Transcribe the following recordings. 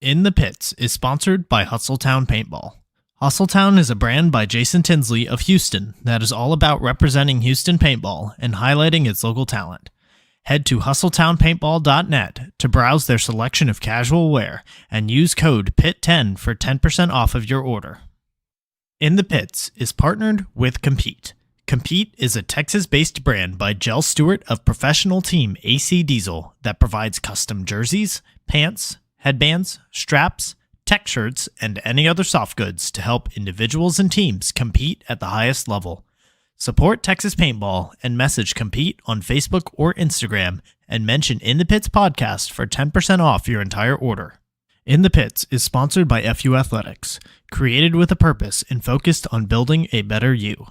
In the Pits is sponsored by Hustletown Paintball. Hustletown is a brand by Jason Tinsley of Houston that is all about representing Houston paintball and highlighting its local talent. Head to hustletownpaintball.net to browse their selection of casual wear and use code PIT10 for 10% off of your order. In the Pits is partnered with Compete. Compete is a Texas-based brand by Jell Stewart of professional team AC Diesel that provides custom jerseys, pants, headbands, straps, tech shirts, and any other soft goods to help individuals and teams compete at the highest level. Support Texas Paintball and message Compete on Facebook or Instagram and mention In the Pits Podcast for 10% off your entire order. In the Pits is sponsored by FUAthletics, created with a purpose and focused on building a better you.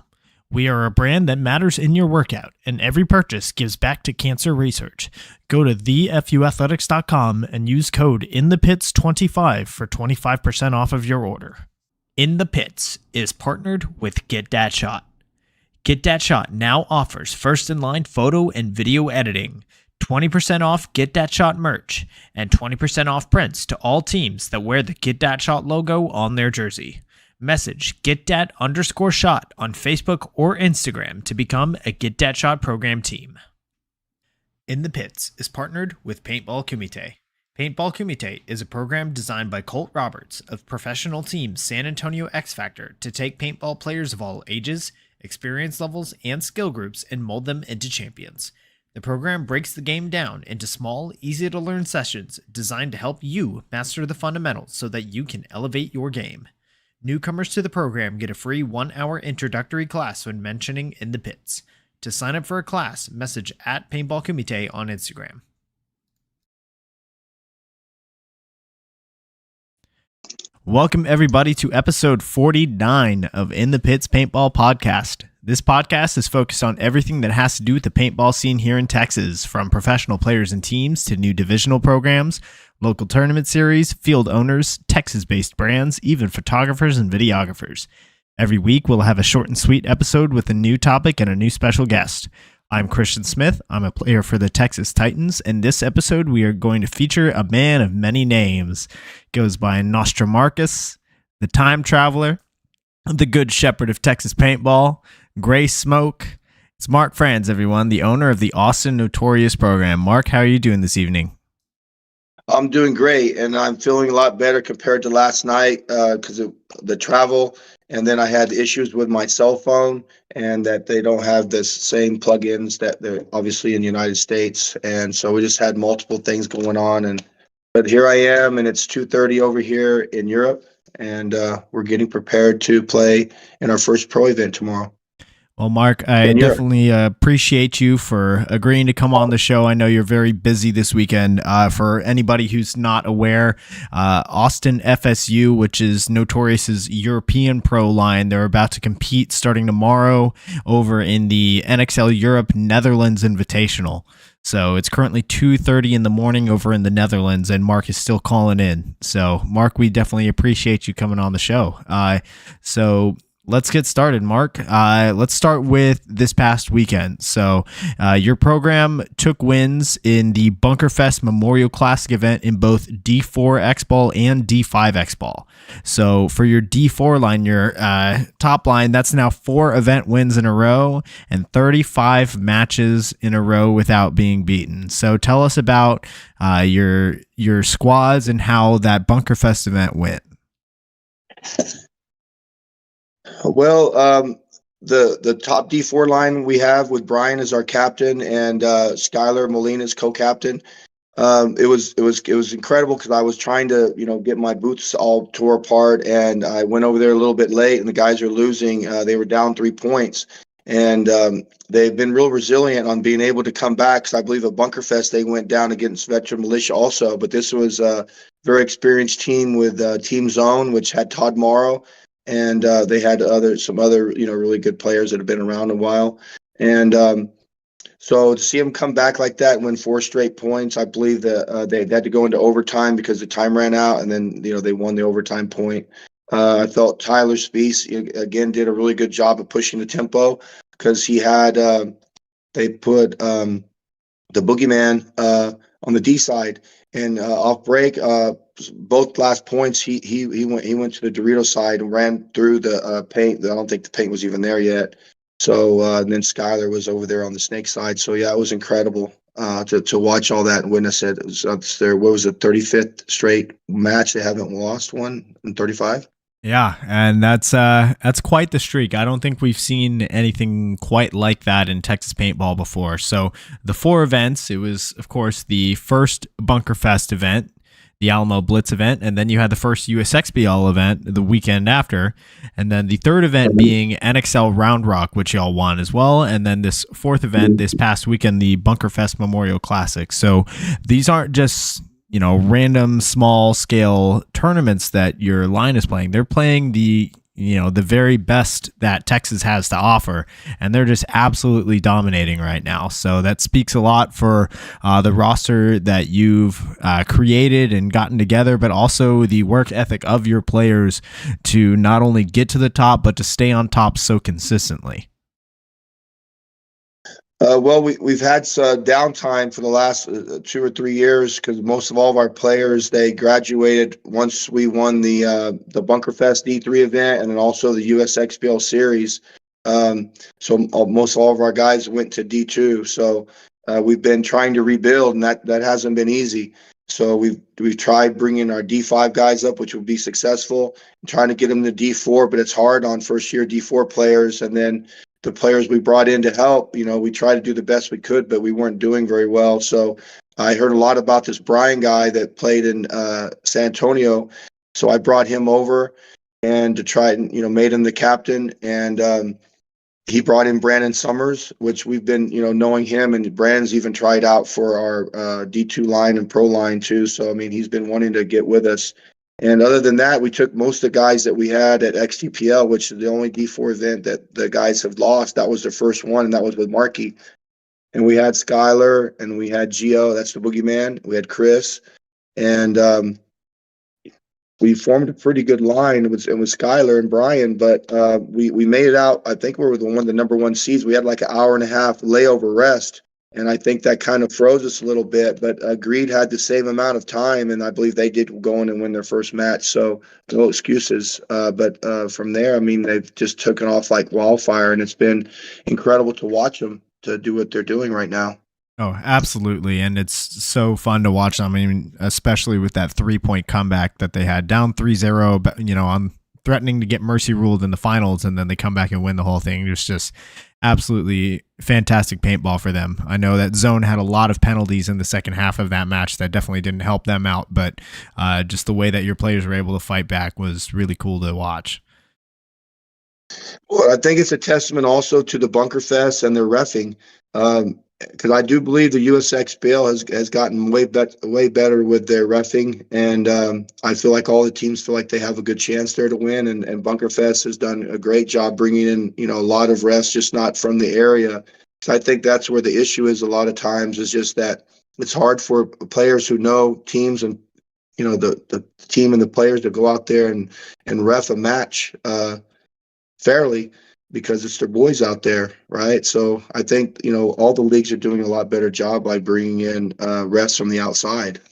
We are a brand that matters in your workout, and every purchase gives back to cancer research. Go to thefuathletics.com and use code INTHEPITS25 for 25% off of your order. In the Pits is partnered with Get Dat Shot. Get Dat Shot now offers first-in-line photo and video editing, 20% off Get Dat Shot merch, and 20% off prints to all teams that wear the Get Dat Shot logo on their jersey. Message GetDat_shot on Facebook or Instagram to become a Get Dat Shot program team. In the Pits is partnered with Paintball Kumite. Paintball Kumite is a program designed by Colt Roberts of professional team San Antonio X Factor to take paintball players of all ages, experience levels, and skill groups and mold them into champions. The program breaks the game down into small, easy-to-learn sessions designed to help you master the fundamentals so that you can elevate your game. Newcomers to the program get a free 1-hour introductory class when mentioning In the Pits. To sign up for a class, message at Paintball Kumite on Instagram. Welcome everybody to episode 49 of In the Pits Paintball Podcast. This podcast is focused on everything that has to do with the paintball scene here in Texas, from professional players and teams to new divisional programs, local tournament series, field owners, Texas-based brands, even photographers and videographers. Every week, we'll have a short and sweet episode with a new topic and a new special guest. I'm Christian Smith. I'm a player for the Texas Titans, and this episode we are going to feature a man of many names. Goes by Nostramarcus, the Time Traveler, the Good Shepherd of Texas Paintball, Gray Smoke. It's Mark Frans, everyone, the owner of the Austin Notorious program. Mark, how are you doing this evening? I'm doing great, and I'm feeling a lot better compared to last night because of the travel. And then I had issues with my cell phone and that they don't have the same plugins that they're obviously in the United States. And so we just had multiple things going on. But here I am, and it's 2:30 over here in Europe, and we're getting prepared to play in our first pro event tomorrow. Well, Mark, I definitely appreciate you for agreeing to come on the show. I know you're very busy this weekend. For anybody who's not aware, Austin FSU, which is Notorious's European pro line, they're about to compete starting tomorrow over in the NXL Europe Netherlands Invitational. So it's currently 2:30 in the morning over in the Netherlands, and Mark is still calling in. So, Mark, we definitely appreciate you coming on the show. Let's get started, Mark. Let's start with this past weekend. So your program took wins in the Bunkerfest Memorial Classic event in both D4 X-Ball and D5 X-Ball. So for your D4 line, your top line, that's now 4 event wins in a row and 35 matches in a row without being beaten. So tell us about your squads and how that Bunkerfest event went. Well, the top D4 line we have with Brian as our captain and Skylar Molina as co-captain. It was incredible because I was trying to get my boots all tore apart, and I went over there a little bit late, and the guys are losing. They were down 3 points, and they've been real resilient on being able to come back. Because I believe at Bunkerfest they went down against Veteran Militia also, but this was a very experienced team with Team Zone, which had Todd Morrow. And they had some other really good players that have been around a while. And so to see them come back like that and win 4 straight points, I believe that they had to go into overtime because the time ran out, and then they won the overtime point. I felt Tyler Speece again did a really good job of pushing the tempo because he had they put the boogeyman on the D side, and off break, both last points, he went to the Dorito side and ran through the paint. I don't think the paint was even there yet. So and then Skylar was over there on the snake side. So yeah, it was incredible to watch all that and witness it. It was their, what was it, 35th straight match. They haven't lost one in 35. Yeah, and that's quite the streak. I don't think we've seen anything quite like that in Texas paintball before. So the 4 events, it was of course the first Bunker Fest event, the Alamo Blitz event, and then you had the first USXBL event the weekend after, and then the third event being NXL Round Rock, which y'all won as well, and then this 4th event this past weekend, the Bunker Fest Memorial Classic. So these aren't just random small scale tournaments that your line is playing. They're playing the very best that Texas has to offer, and they're just absolutely dominating right now. So that speaks a lot for the roster that you've created and gotten together, but also the work ethic of your players to not only get to the top, but to stay on top so consistently. Well, we've had downtime for the last 2 or 3 years because most of all of our players, they graduated once we won the Bunker Fest D3 event and then also the USXBL series. So most all of our guys went to D2. So we've been trying to rebuild, and that hasn't been easy. So we've tried bringing our D5 guys up, which would be successful, and trying to get them to D4, but it's hard on first year D4 players. And then the players we brought in to help, we tried to do the best we could, but we weren't doing very well. So I heard a lot about this Brian guy that played in San Antonio. So I brought him over and to try and, made him the captain. And he brought in Brandon Summers, which we've been, knowing him, and Brandon's even tried out for our D2 line and pro line too. So, I mean, he's been wanting to get with us. And other than that, we took most of the guys that we had at XTPL, which is the only D4 event that the guys have lost. That was their first one, and that was with Marky. And we had Skylar, and we had Gio, that's the boogeyman. We had Chris, and we formed a pretty good line. It was Skylar and Brian, but we made it out. I think we were the number 1 seeds. We had like an hour and a half layover rest. And I think that kind of froze us a little bit, but Greed had the same amount of time, and I believe they did go in and win their first match. So no excuses. But from there, I mean, they've just taken off like wildfire, and it's been incredible to watch them to do what they're doing right now. Oh, absolutely. And it's so fun to watch them. I mean, especially with that 3-point comeback that they had down 3-0, on threatening to get mercy ruled in the finals, and then they come back and win the whole thing. It's just absolutely fantastic paintball for them. I know that Zone had a lot of penalties in the second half of that match that definitely didn't help them out, but just the way that your players were able to fight back was really cool to watch. Well, I think it's a testament also to the Bunker Fest and their reffing. Because I do believe the USXBL has gotten way better with their reffing, and I feel like all the teams feel like they have a good chance there to win. And Bunker Fest has done a great job bringing in a lot of refs, just not from the area. So I think that's where the issue is a lot of times, is just that it's hard for players who know teams and the team and the players to go out there and ref a match fairly, because it's their boys out there, right? So I think, all the leagues are doing a lot better job by bringing in refs from the outside.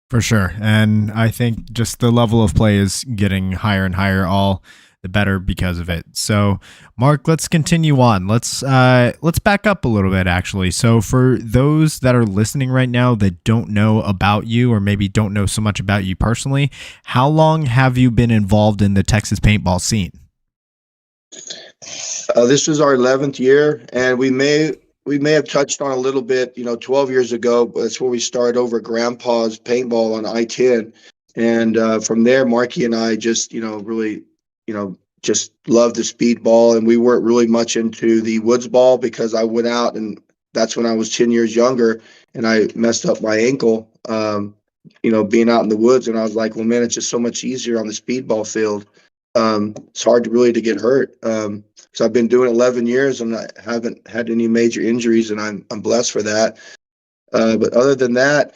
For sure. And I think just the level of play is getting higher and higher, all the better because of it. So Mark, let's continue on. Let's back up a little bit, actually. So for those that are listening right now that don't know about you, or maybe don't know so much about you personally, how long have you been involved in the Texas paintball scene? This is our 11th year, and we may have touched on a little bit, 12 years ago. But that's where we started over Grandpa's Paintball on I-10, and from there, Marky and I just, really, just loved the speedball, and we weren't really much into the woods ball because I went out, and that's when I was 10 years younger, and I messed up my ankle, being out in the woods, and I was like, well, man, it's just so much easier on the speedball field. It's hard to get hurt. So I've been doing 11 years and I haven't had any major injuries, and I'm blessed for that. But other than that,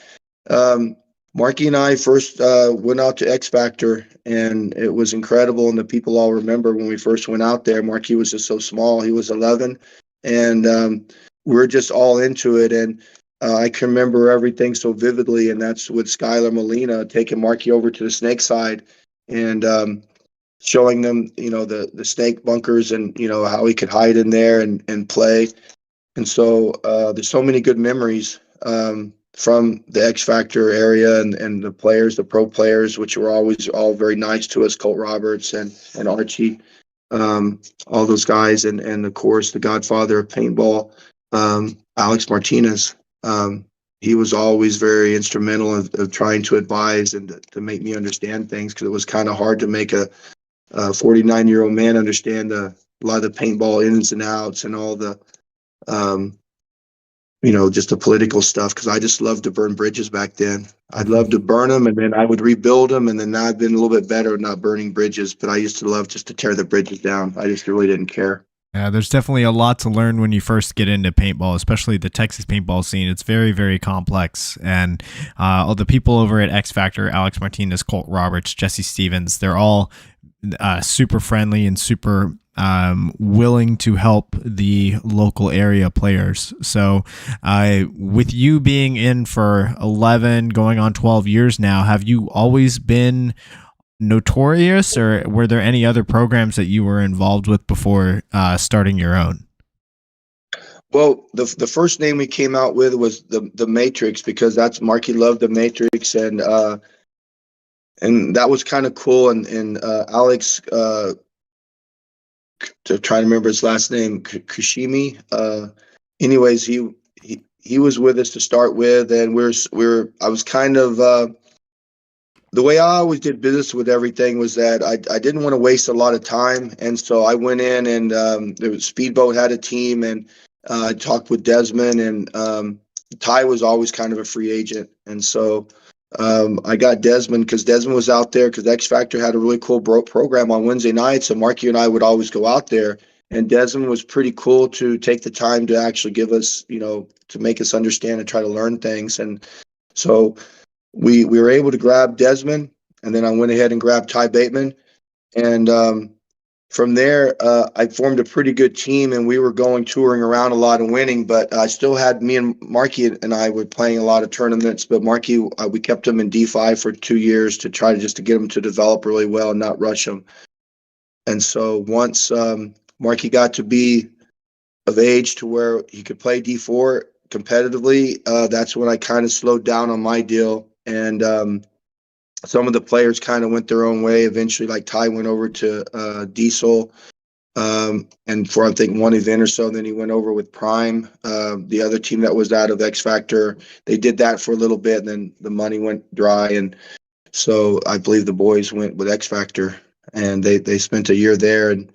Marky and I first went out to X Factor, and it was incredible. And the people all remember when we first went out there, Marky was just so small. He was 11, and we were just all into it. And I can remember everything so vividly, and that's with Skylar Molina taking Marky over to the snake side and showing them, the snake bunkers and, how he could hide in there and play. And so there's so many good memories from the X Factor area and the players, the pro players, which were always all very nice to us, Colt Roberts and Archie, all those guys, and of course the godfather of paintball, Alex Martinez. He was always very instrumental of trying to advise and to make me understand things, because it was kind of hard to make a 49-year-old man understand a lot of the paintball ins and outs and all the just the political stuff, because I just loved to burn bridges back then. I'd love to burn them, and then I would rebuild them, and then now I've been a little bit better at not burning bridges, but I used to love just to tear the bridges down. I just really didn't care. Yeah, there's definitely a lot to learn when you first get into paintball, especially the Texas paintball scene. It's very, very complex. And all the people over at X Factor, Alex Martinez, Colt Roberts, Jesse Stevens, they're all super friendly and super willing to help the local area players. So with you being in for 11, going on 12 years now, have you always been Notorious, or were there any other programs that you were involved with before starting your own? Well, the first name we came out with was the Matrix, because that's Marky loved the Matrix, and that was kind of cool. And Alex, to try to remember his last name, Kushimi. Anyways, he was with us to start with, and I was kind of. The way I always did business with everything was that I didn't want to waste a lot of time. And so I went in, and there was Speedboat had a team, and I talked with Desmond, and Ty was always kind of a free agent. And so I got Desmond, because Desmond was out there, because X Factor had a really cool program on Wednesday nights, and Marky and I would always go out there. And Desmond was pretty cool to take the time to actually give us, to make us understand and try to learn things. And so we were able to grab Desmond, and then I went ahead and grabbed Ty Bateman. And from there, I formed a pretty good team, and we were touring around a lot and winning, but I still had me and Marky and I were playing a lot of tournaments, but Marky, we kept him in D5 for 2 years to try to get him to develop really well and not rush him. And so once Marky got to be of age to where he could play D4 competitively, that's when I kind of slowed down on my deal. And some of the players kind of went their own way eventually. Like Ty went over to Diesel, and for I think one event or so, then he went over with Prime, the other team that was out of X Factor. They did that for a little bit, and then the money went dry, and so I believe the boys went with X Factor, and they spent a year there, and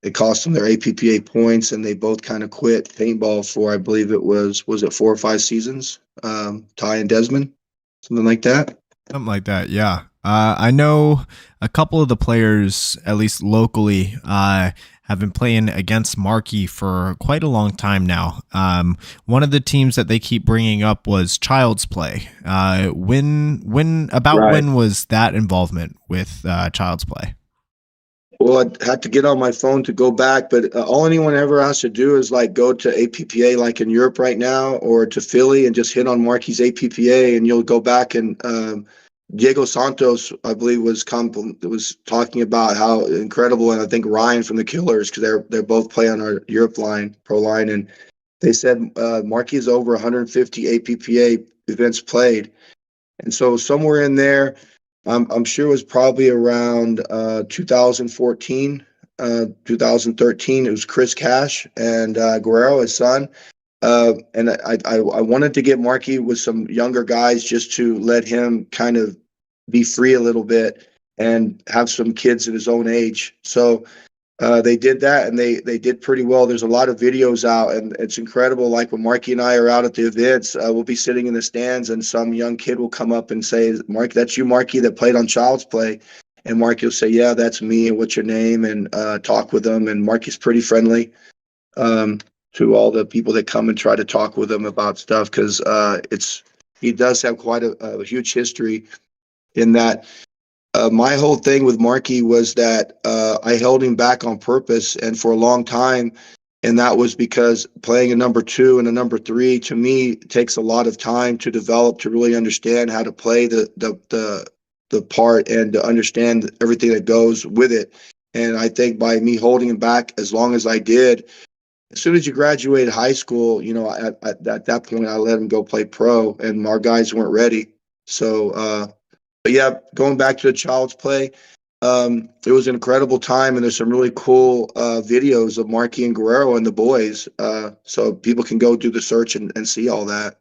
it cost them their APPA points, and they both kind of quit paintball for, I believe it was it 4 or 5 seasons, Ty and Desmond. Something like that. Something like that, yeah. I know a couple of the players, at least locally, have been playing against Marky for quite a long time now. One of the teams that they keep bringing up was Child's Play. When was that involvement with Child's Play? Well, I'd have to get on my phone to go back, but all anyone ever has to do is go to APPA, like in Europe right now, or to Philly, and just hit on Marky's APPA, and you'll go back. And Diego Santos, I believe, was talking about how incredible, and I think Ryan from the Killers, because they're both play on our Europe line, pro line, and they said Marky is over 150 APPA events played, and so somewhere in there. I'm sure it was probably around 2014, 2013. It was Chris Cash and Guerrero, his son. And I wanted to get Marky with some younger guys just to let him kind of be free a little bit and have some kids at his own age. So they did that, and they did pretty well. There's a lot of videos out, and it's incredible. Like when Marky and I are out at the events, we'll be sitting in the stands, and some young kid will come up and say, "Mark, that's you, Marky, that played on Child's Play." And Marky will say, "Yeah, that's me. And what's your name?" And talk with them. And Marky's pretty friendly to all the people that come and try to talk with him about stuff, because he does have quite a huge history in that. My whole thing with Marky was that I held him back on purpose, and for a long time, And that was because playing a number 2 and a number 3 to me takes a lot of time to develop, to really understand how to play the part and to understand everything that goes with it. And I think by me holding him back as long as I did, as soon as you graduated high school, at that point, I let him go play pro, and our guys weren't ready. So, but yeah, going back to the Child's Play, it was an incredible time, and there's some really cool videos of Marky and Guerrero and the boys. So people can go do the search and see all that.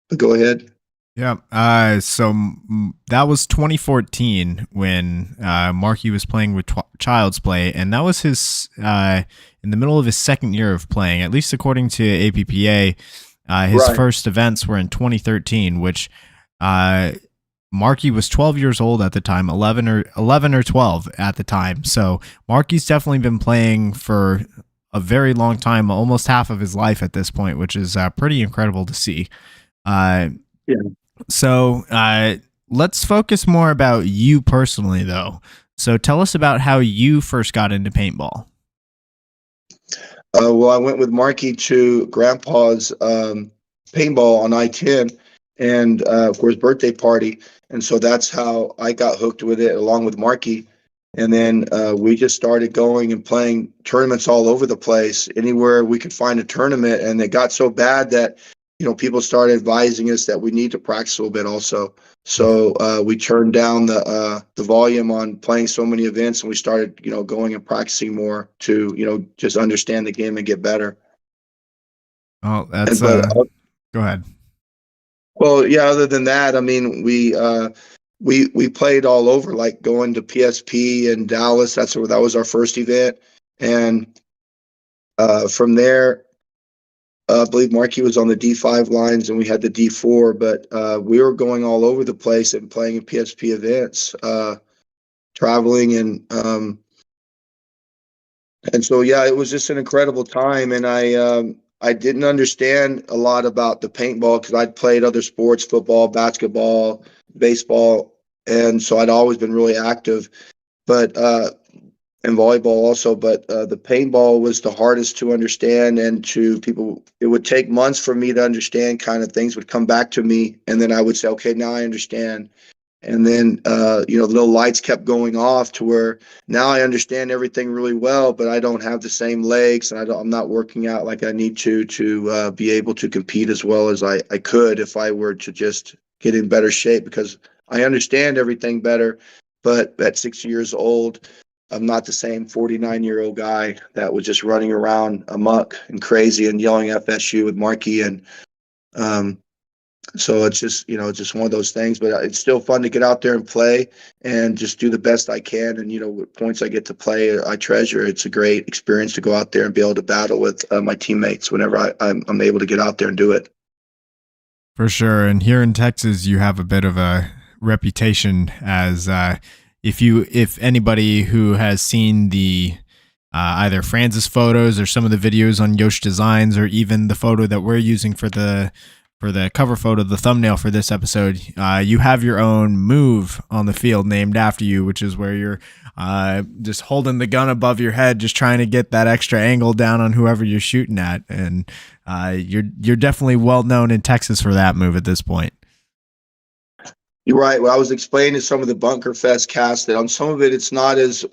But go ahead. Yeah. That was 2014 when Marky was playing with Child's Play, and that was his in the middle of his second year of playing, at least according to APPA. His first events were in 2013, which Marky was 12 years old at the time, 11 or 12 at the time. So Marky's definitely been playing for a very long time, almost half of his life at this point, which is pretty incredible to see. Yeah. So let's focus more about you personally, though. So tell us about how you first got into paintball. Well, I went with Marky to Grandpa's paintball on I-10 and for his birthday party. And so that's how I got hooked with it along with Marky. And then we just started going and playing tournaments all over the place, anywhere we could find a tournament. And it got so bad that people started advising us that we need to practice a little bit also. So we turned down the volume on playing so many events, and we started, going and practicing more to, just understand the game and get better. Oh, that's go ahead. Well, yeah. Other than that, I mean, we played all over, like going to PSP in Dallas. That was our first event, and from there. I believe Marky was on the D5 lines and we had the D4, but we were going all over the place and playing in PSP events, traveling and so yeah, it was just an incredible time. And I didn't understand a lot about the paintball because I'd played other sports, football, basketball, baseball, and so I'd always been really active. But and volleyball also, but the paintball was the hardest to understand, and it would take months for me to understand. Kind of things would come back to me, and then I would say, okay, now I understand. And then the little lights kept going off to where now I understand everything really well, but I don't have the same legs, and I'm not working out like I need to be able to compete as well as I could if I were to just get in better shape, because I understand everything better, but at 6 years old, I'm not the same 49-year-old guy that was just running around amok and crazy and yelling FSU with Marky. And so it's just, it's just one of those things. But it's still fun to get out there and play and just do the best I can. And, with points I get to play, I treasure. It's a great experience to go out there and be able to battle with my teammates whenever I'm able to get out there and do it. For sure. And here in Texas, you have a bit of a reputation as if anybody who has seen the either Franz's photos or some of the videos on Yosh Designs, or even the photo that we're using for the cover photo, the thumbnail for this episode, you have your own move on the field named after you, which is where you're just holding the gun above your head, just trying to get that extra angle down on whoever you're shooting at. And you're definitely well known in Texas for that move at this point. You're right. Well, I was explaining to some of the Bunker Fest cast that on some of it, it's not as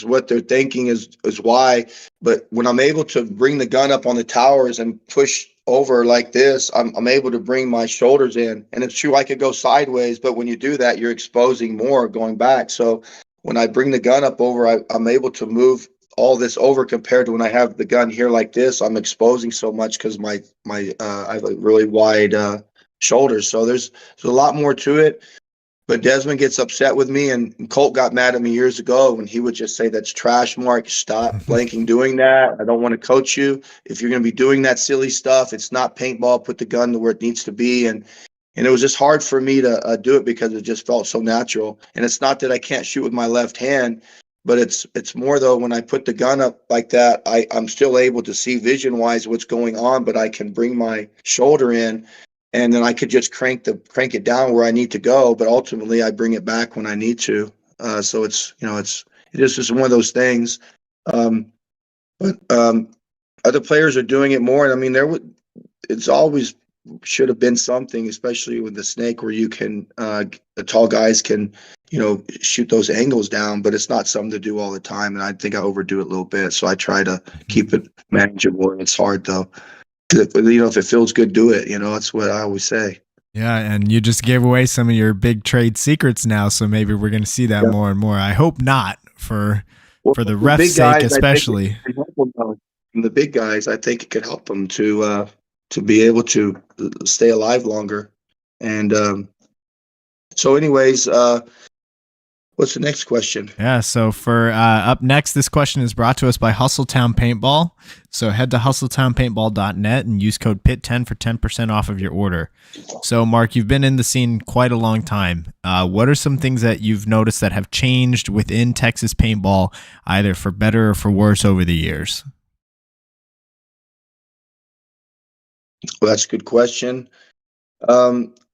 what they're thinking is why. But when I'm able to bring the gun up on the towers and push over like this, I'm able to bring my shoulders in. And it's true, I could go sideways, but when you do that, you're exposing more going back. So when I bring the gun up over, I'm able to move all this over compared to when I have the gun here like this. I'm exposing so much because I have a really wide shoulders. So there's a lot more to it. But Desmond gets upset with me, and Colt got mad at me years ago when he would just say, "That's trash, Mark. Stop blanking doing that. I don't want to coach you. If you're going to be doing that silly stuff, it's not paintball. Put the gun to where it needs to be." And it was just hard for me to do it because it just felt so natural. And it's not that I can't shoot with my left hand, but it's more though when I put the gun up like that, I'm still able to see vision-wise what's going on, but I can bring my shoulder in. And then I could just crank it down where I need to go, but ultimately I bring it back when I need to. So it's just one of those things. But other players are doing it more. I mean, it's always should have been something, especially with the snake, where you can, the tall guys can, shoot those angles down, but it's not something to do all the time. And I think I overdo it a little bit. So I try to keep it manageable. It's hard though. If it feels good, do it. That's what I always say. Yeah, and you just gave away some of your big trade secrets now, so maybe we're going to see that more and more. I hope not for the ref's sake, especially. The big guys, I think it could help them to be able to stay alive longer. And so, anyways, what's the next question? Yeah, so for up next, this question is brought to us by Hustletown Paintball. So head to hustletownpaintball.net and use code PIT10 for 10% off of your order. So Mark, you've been in the scene quite a long time. What are some things that you've noticed that have changed within Texas paintball, either for better or for worse over the years? Well, that's a good question.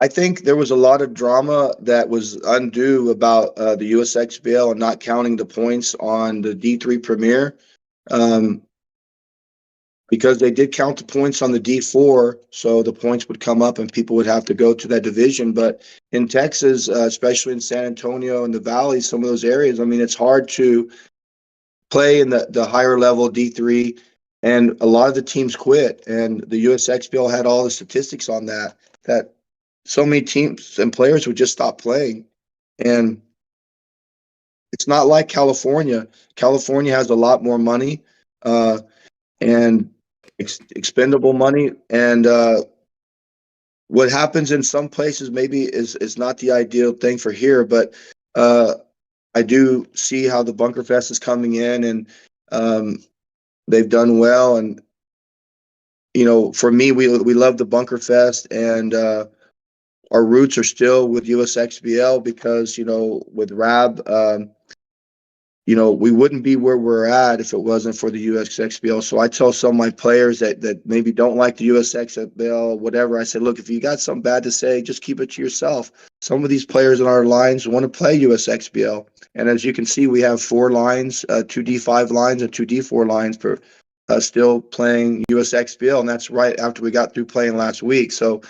I think there was a lot of drama that was undue about the USXBL and not counting the points on the D3 Premier, because they did count the points on the D4, so the points would come up and people would have to go to that division. But in Texas, especially in San Antonio and the Valley, some of those areas, I mean, it's hard to play in the higher level D3, and a lot of the teams quit. And the USXBL had all the statistics on that so many teams and players would just stop playing. And it's not like California. California has a lot more money and expendable money. And what happens in some places maybe is not the ideal thing for here, but I do see how the Bunker Fest is coming in, and they've done well. And for me, we love the Bunker Fest, and our roots are still with USXBL because, with RAB, we wouldn't be where we're at if it wasn't for the USXBL. So I tell some of my players that maybe don't like the USXBL, whatever, I say, look, if you got something bad to say, just keep it to yourself. Some of these players in our lines want to play USXBL. And as you can see, we have 4 lines, 2 D5 lines and 2 D4 lines for still playing USXBL. And that's right after we got through playing last week. So,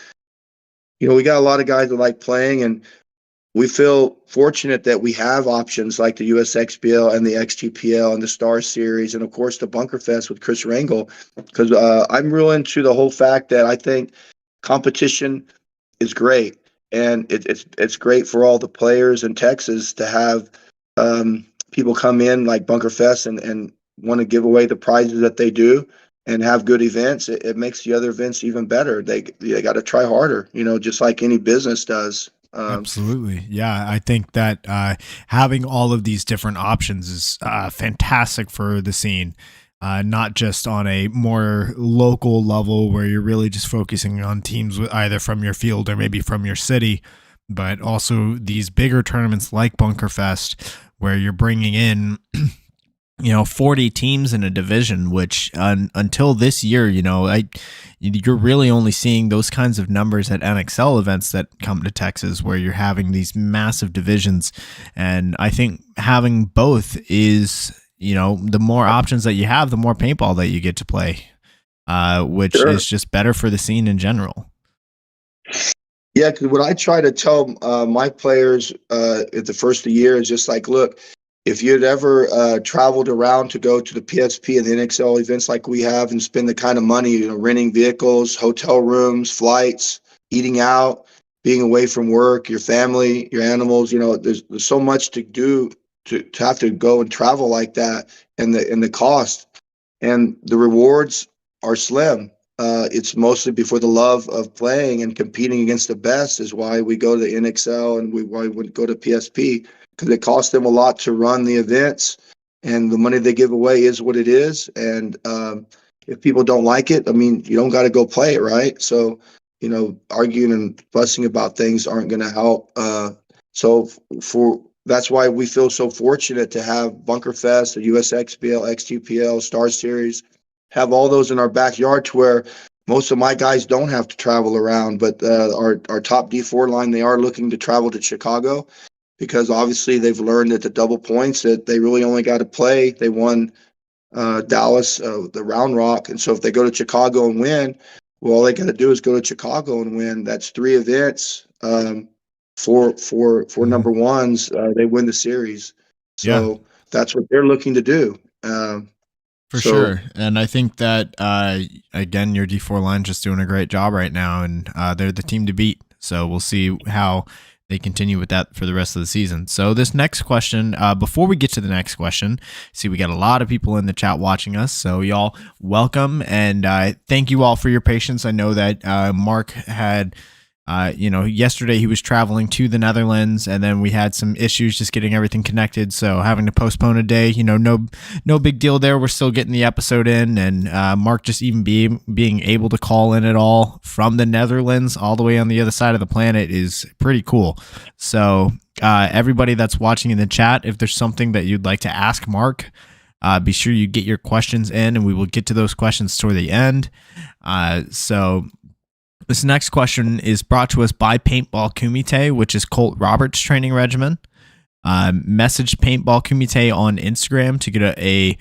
we got a lot of guys that like playing, and we feel fortunate that we have options like the USXBL and the XGPL and the Star Series, and of course the Bunker Fest with Chris Rangel, because I'm real into the whole fact that I think competition is great, and it's great for all the players in Texas to have people come in like Bunker Fest and want to give away the prizes that they do and have good events. It makes the other events even better. They got to try harder, just like any business does. Absolutely. Yeah. I think that having all of these different options is fantastic for the scene, not just on a more local level where you're really just focusing on teams with either from your field or maybe from your city, but also these bigger tournaments like Bunker Fest where you're bringing in 40 teams in a division, which until this year, you're really only seeing those kinds of numbers at NXL events that come to Texas, where you're having these massive divisions. And I think having both is, the more options that you have, the more paintball that you get to play, which is just better for the scene in general. Yeah, because what I try to tell my players at the first of the year is just like, look, if you'd ever traveled around to go to the PSP and the NXL events like we have and spend the kind of money, renting vehicles, hotel rooms, flights, eating out, being away from work, your family, your animals, there's so much to do to have to go and travel like that, and the cost and the rewards are slim. It's mostly before the love of playing and competing against the best is why we go to the NXL and why we would go to PSP. Because it costs them a lot to run the events, and the money they give away is what it is. And if people don't like it, I mean, you don't got to go play it, right? So, arguing and fussing about things aren't going to help. So that's why we feel so fortunate to have Bunker Fest, the USXBL, XGPL, Star Series, have all those in our backyard to where most of my guys don't have to travel around. But our top D4 line, they are looking to travel to Chicago, because obviously they've learned at the double points that they really only got to play. They won Dallas, the Round Rock. And so if they go to Chicago and win, well, all they got to do is go to Chicago and win. That's 3 events. For number ones, they win the series. So that's what they're looking to do. For sure. And I think that, again, your D4 line just doing a great job right now, and they're the team to beat. So we'll see how they continue with that for the rest of the season. So this next question, before we get to the next question, see, we got a lot of people in the chat watching us. So y'all welcome. And thank you all for your patience. I know that Mark had... yesterday he was traveling to the Netherlands, and then we had some issues just getting everything connected. So having to postpone a day, no big deal there. We're still getting the episode in, and Mark just even being able to call in at all from the Netherlands all the way on the other side of the planet is pretty cool. So everybody that's watching in the chat, if there's something that you'd like to ask Mark, be sure you get your questions in, and we will get to those questions toward the end. This next question is brought to us by Paintball Kumite, which is Colt Roberts' training regimen. Message Paintball Kumite on Instagram to get a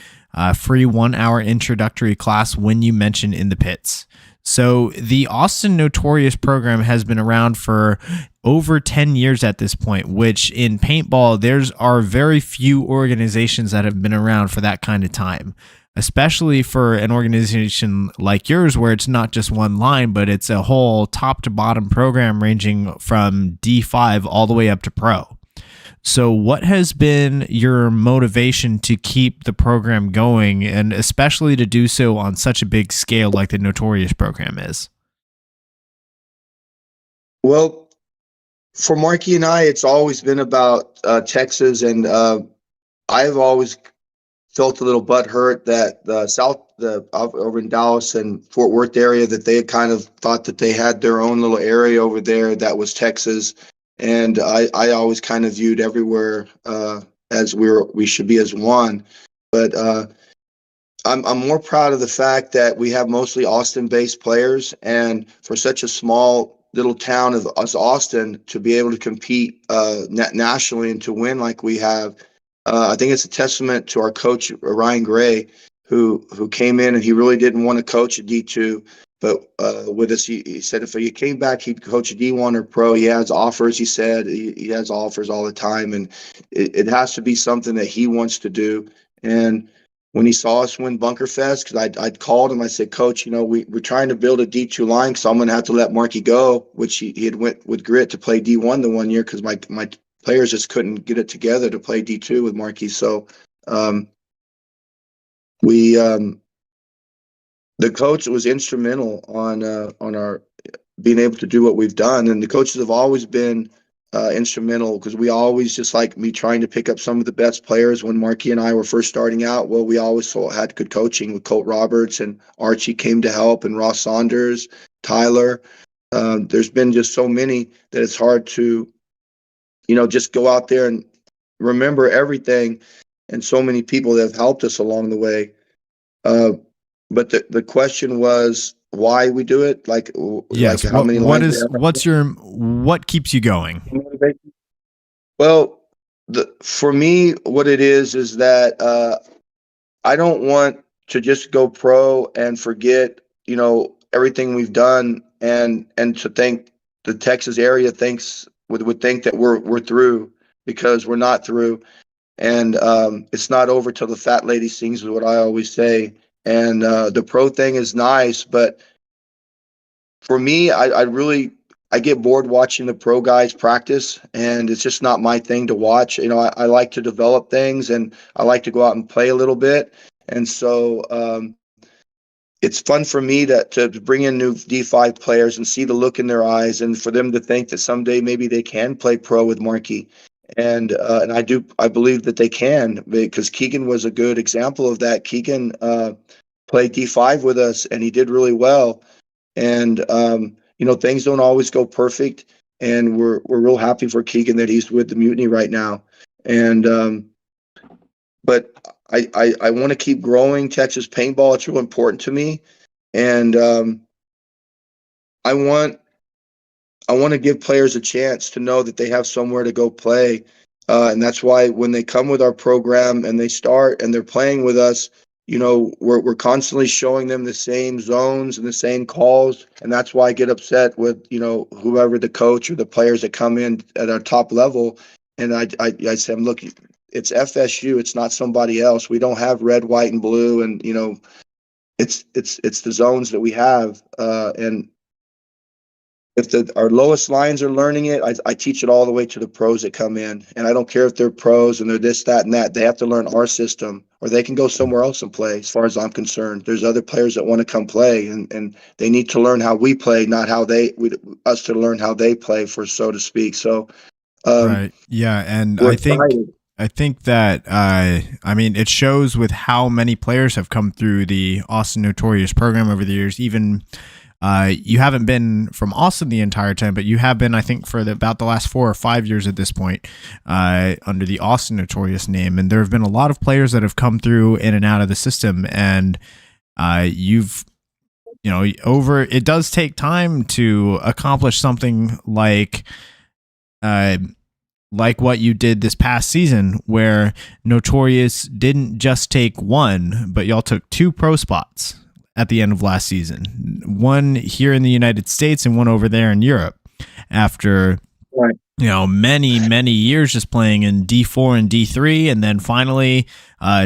free 1-hour introductory class when you mention In the Pits. So the Austin Notorious program has been around for over 10 years at this point, which in paintball, there's are very few organizations that have been around for that kind of time, especially for an organization like yours, where it's not just one line, but it's a whole top to bottom program ranging from D5 all the way up to pro. So what has been your motivation to keep the program going, and especially to do so on such a big scale like the Notorious program is? Well, for Marky and I, it's always been about Texas, and I've always felt a little butthurt that over in Dallas and Fort Worth area, that they had kind of thought that they had their own little area over there that was Texas. And I always kind of viewed everywhere as we should be as one. But I'm more proud of the fact that we have mostly Austin-based players, and for such a small little town as Austin to be able to compete nationally and to win like we have, I think it's a testament to our coach Ryan Gray, who came in, and he really didn't want to coach a D2. But with us, he said if he came back, he'd coach a D1 or pro. He has offers, he said. He has offers all the time, and it has to be something that he wants to do. And when he saw us win Bunker Fest, because I'd called him, I said, Coach, we're trying to build a D2 line, so I'm going to have to let Marky go, which he had went with Grit to play D1 the one year because my players just couldn't get it together to play D2 with Marky. So the coach was instrumental on our being able to do what we've done, and the coaches have always been instrumental, because we always, just like me trying to pick up some of the best players when Marky and I were first starting out, well, we always had good coaching with Colt Roberts, and Archie came to help, and Ross Saunders, Tyler. There's been just so many that it's hard to, just go out there and remember everything, and so many people that have helped us along the way. But the question was why we do it. Yes. Like how many lines what keeps you going? Well, for me, what it is that I don't want to just go pro and forget, everything we've done, and to think the Texas area would think that we're through, because we're not through. And it's not over till the fat lady sings, is what I always say. And the pro thing is nice, but for me, I get bored watching the pro guys practice, and it's just not my thing to watch. I like to develop things, and I like to go out and play a little bit. And so it's fun for me to bring in new D5 players and see the look in their eyes, and for them to think that someday maybe they can play pro with Marky. And I believe that they can, because Keegan was a good example of that. Keegan played D5 with us, and he did really well. And things don't always go perfect, and we're real happy for Keegan that he's with the Mutiny right now. And but I want to keep growing Texas paintball. It's real important to me, and I want to give players a chance to know that they have somewhere to go play. And that's why when they come with our program and they start and they're playing with us, we're constantly showing them the same zones and the same calls. And that's why I get upset with, whoever the coach or the players that come in at our top level. And I said, look, it's FSU. It's not somebody else. We don't have red, white, and blue. And, it's the zones that we have. And if our lowest lines are learning it, I teach it all the way to the pros that come in. And I don't care if they're pros and they're this, that, and that. They have to learn our system, or they can go somewhere else and play, as far as I'm concerned. There's other players that want to come play, and they need to learn how we play, not how us to learn how they play, for so to speak. So, right. Yeah. And I think that, it shows with how many players have come through the Austin Notorious program over the years. Even you haven't been from Austin the entire time, but you have been, I think, for about the last 4 or 5 years at this point, under the Austin Notorious name. And there have been a lot of players that have come through in and out of the system. And it does take time to accomplish something like what you did this past season, where Notorious didn't just take one, but y'all took 2 pro spots at the end of last season, one here in the United States and one over there in Europe, after many years just playing in D4 and D3. And then finally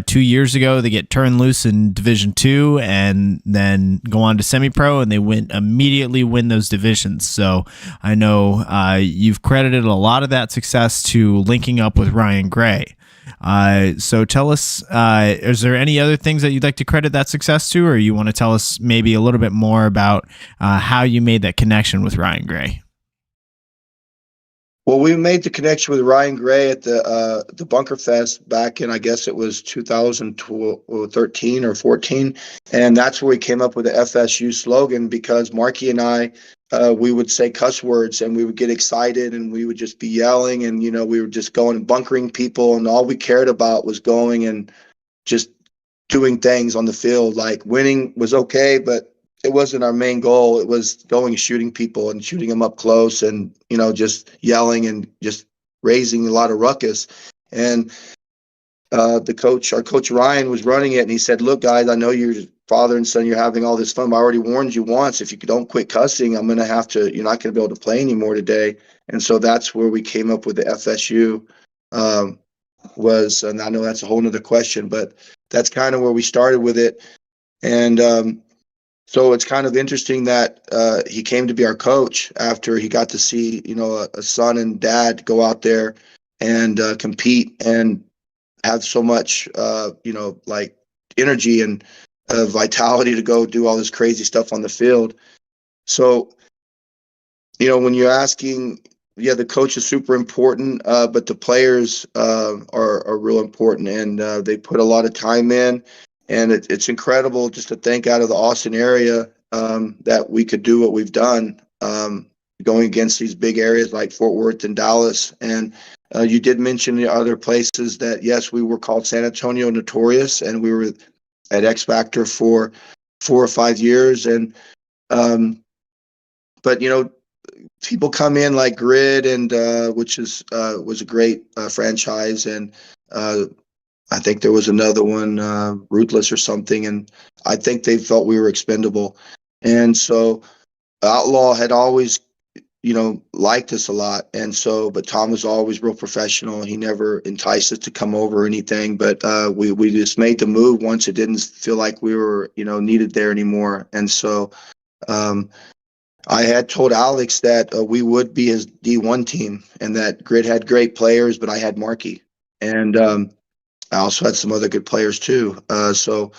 2 years ago, they get turned loose in Division 2 and then go on to semi-pro, and they immediately win those divisions. So I know you've credited a lot of that success to linking up with Ryan Gray. So tell us, is there any other things that you'd like to credit that success to, or you want to tell us maybe a little bit more about how you made that connection with Ryan Gray? Well, we made the connection with Ryan Gray at the Bunker Fest back in, I guess it was 2013 or 14. And that's where we came up with the FSU slogan, because Marky and I, we would say cuss words and we would get excited and we would just be yelling, and, we were just going and bunkering people, and all we cared about was going and just doing things on the field. Like, winning was okay, but it wasn't our main goal. It was going and shooting people and shooting them up close, and, just yelling and just raising a lot of ruckus. And our coach Ryan was running it, and he said, look, guys, I know you're father and son, you're having all this fun, but I already warned you once, if you don't quit cussing, you're not going to be able to play anymore today. And so that's where we came up with the FSU, and I know that's a whole nother question, but that's kind of where we started with it. And so it's kind of interesting that he came to be our coach after he got to see, a son and dad go out there and compete and have so much, energy and vitality to go do all this crazy stuff on the field. So, when you're asking, the coach is super important, but the players are real important, and they put a lot of time in. And it's incredible just to think out of the Austin area that we could do what we've done, going against these big areas like Fort Worth and Dallas. And you did mention the other places that, yes, we were called San Antonio Notorious, and we were at X Factor for 4 or 5 years. And but people come in like Grid, and which was a great franchise, and I think there was another one, Ruthless or something, and I think they felt we were expendable. And so Outlaw had always, liked us a lot. And so, but Tom was always real professional. He never enticed us to come over or anything, but we just made the move once it didn't feel like we were, needed there anymore. And so I had told Alex that we would be his D1 team, and that Grid had great players, but I had Marky. And I also had some other good players too. So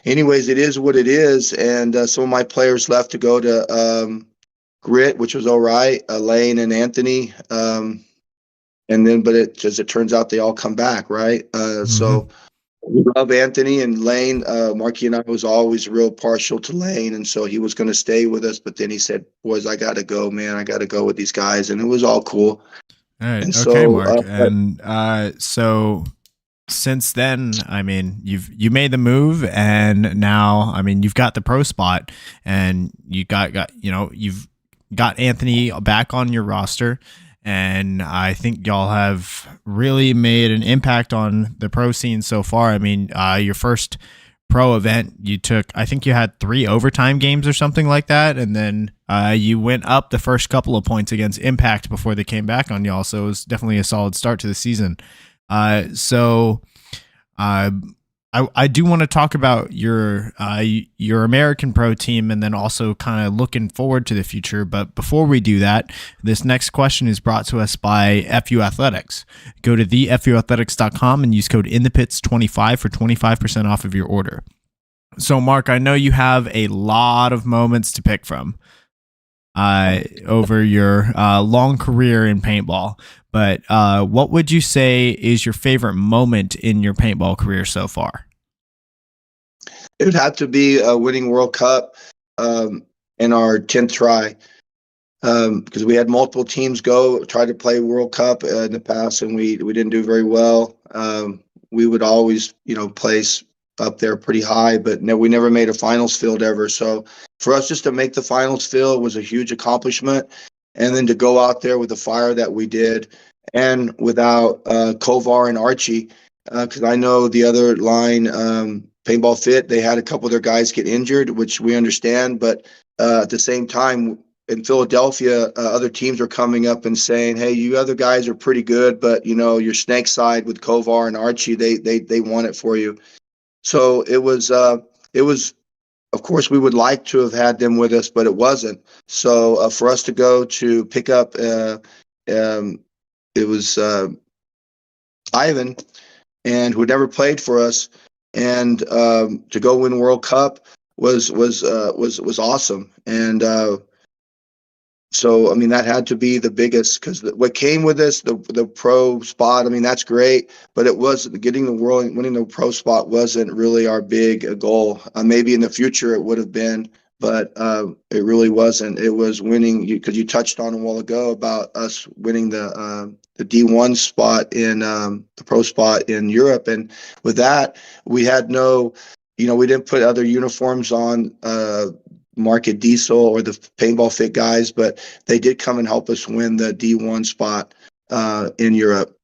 anyways, it is what it is. And some of my players left to go to Grit, which was all right, Lane and Anthony. And then, but as it turns out, they all come back, right? So we love Anthony and Lane. Marky and I was always real partial to Lane, and so he was going to stay with us. But then he said, boys, I got to go, man. I got to go with these guys. And it was all cool. All right. And okay, so, Mark. And so since then, you made the move, and now, you've got the pro spot, and you've got Anthony back on your roster, and I think y'all have really made an impact on the pro scene so far. Your first pro event, you took, I think you had 3 overtime games or something like that, and then you went up the first couple of points against Impact before they came back on y'all. So it was definitely a solid start to the season. I do want to talk about your American pro team and then also kind of looking forward to the future. But before we do that, this next question is brought to us by FUAthletics. Go to thefuathletics.com and use code inthepits25 for 25% off of your order. So, Mark, I know you have a lot of moments to pick from over your long career in paintball. But what would you say is your favorite moment in your paintball career so far? It would have to be winning World Cup in our 10th try, because we had multiple teams try to play World Cup in the past, and we didn't do very well. We would always, place up there pretty high, but we never made a finals field ever. So for us just to make the finals field was a huge accomplishment. And then to go out there with the fire that we did, and without Kovar and Archie, because I know the other line, Paintball Fit, they had a couple of their guys get injured, which we understand. But at the same time, in Philadelphia, other teams are coming up and saying, "Hey, you other guys are pretty good, but your snake side with Kovar and Archie, they want it for you." So it was. Of course, we would like to have had them with us, but it wasn't. So for us to go to pick up, it was Ivan, and who never played for us, and to go win World Cup was awesome. And so, that had to be the biggest, because what came with this, the pro spot, that's great, but it was winning the pro spot wasn't really our big goal. Maybe in the future it would have been, but it really wasn't. It was winning, because you touched on a while ago about us winning the D1 spot in the pro spot in Europe. And with that, we had we didn't put other uniforms on, Market Diesel or the Paintball Fit guys, but they did come and help us win the D1 spot in Europe.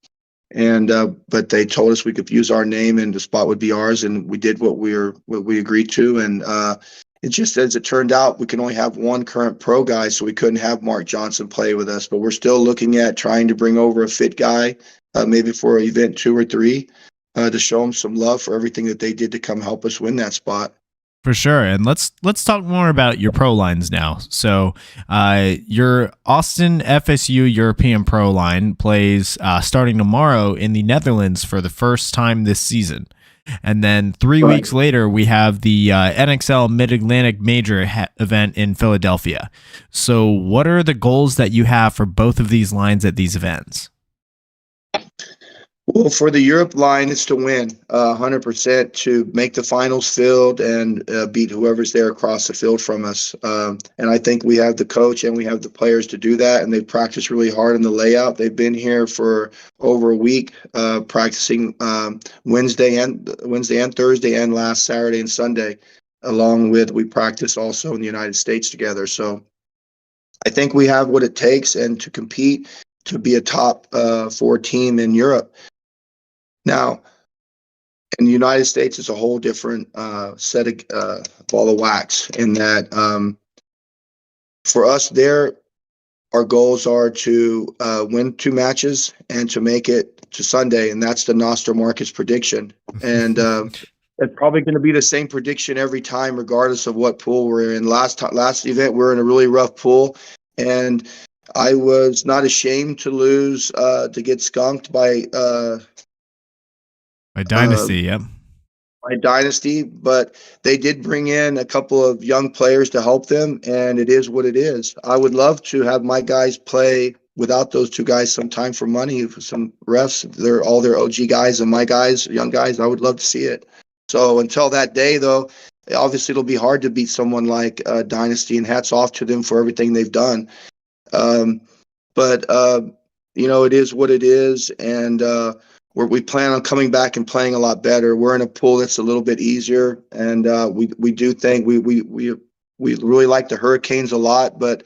And but they told us we could use our name and the spot would be ours, and we did what we agreed to. And it just, as it turned out, we can only have one current pro guy, so we couldn't have Mark Johnson play with us. But we're still looking at trying to bring over a fit guy, maybe for event 2 or 3, to show them some love for everything that they did to come help us win that spot. For sure. And let's talk more about your pro lines now. So your Austin FSU European pro line plays starting tomorrow in the Netherlands for the first time this season. And then 3 weeks later, we have the NXL Mid-Atlantic Major event in Philadelphia. So what are the goals that you have for both of these lines at these events? Well, for the Europe line, it's to win 100%, to make the finals field and beat whoever's there across the field from us. And I think we have the coach and we have the players to do that. And they've practiced really hard in the layout. They've been here for over a week, practicing Wednesday and Thursday, and last Saturday and Sunday, along with, we practice also in the United States together. So I think we have what it takes and to compete to be a top 4 team in Europe. Now, in the United States, it's a whole different set of ball of wax, in that for us there, our goals are to win 2 matches and to make it to Sunday, and that's the Nostra Marcus prediction. And it's probably going to be the same prediction every time, regardless of what pool we're in. Last event, we were in a really rough pool, and I was not ashamed to lose, to get skunked by Dynasty, yep. By Dynasty, but they did bring in a couple of young players to help them, and it is what it is. I would love to have my guys play without those 2 guys sometime for money. For some refs, they're all their OG guys, and my guys, young guys, I would love to see it. So until that day, though, obviously it'll be hard to beat someone like Dynasty, and hats off to them for everything they've done. But it is what it is, and we plan on coming back and playing a lot better. We're in a pool that's a little bit easier, and we do think we really like the Hurricanes a lot, but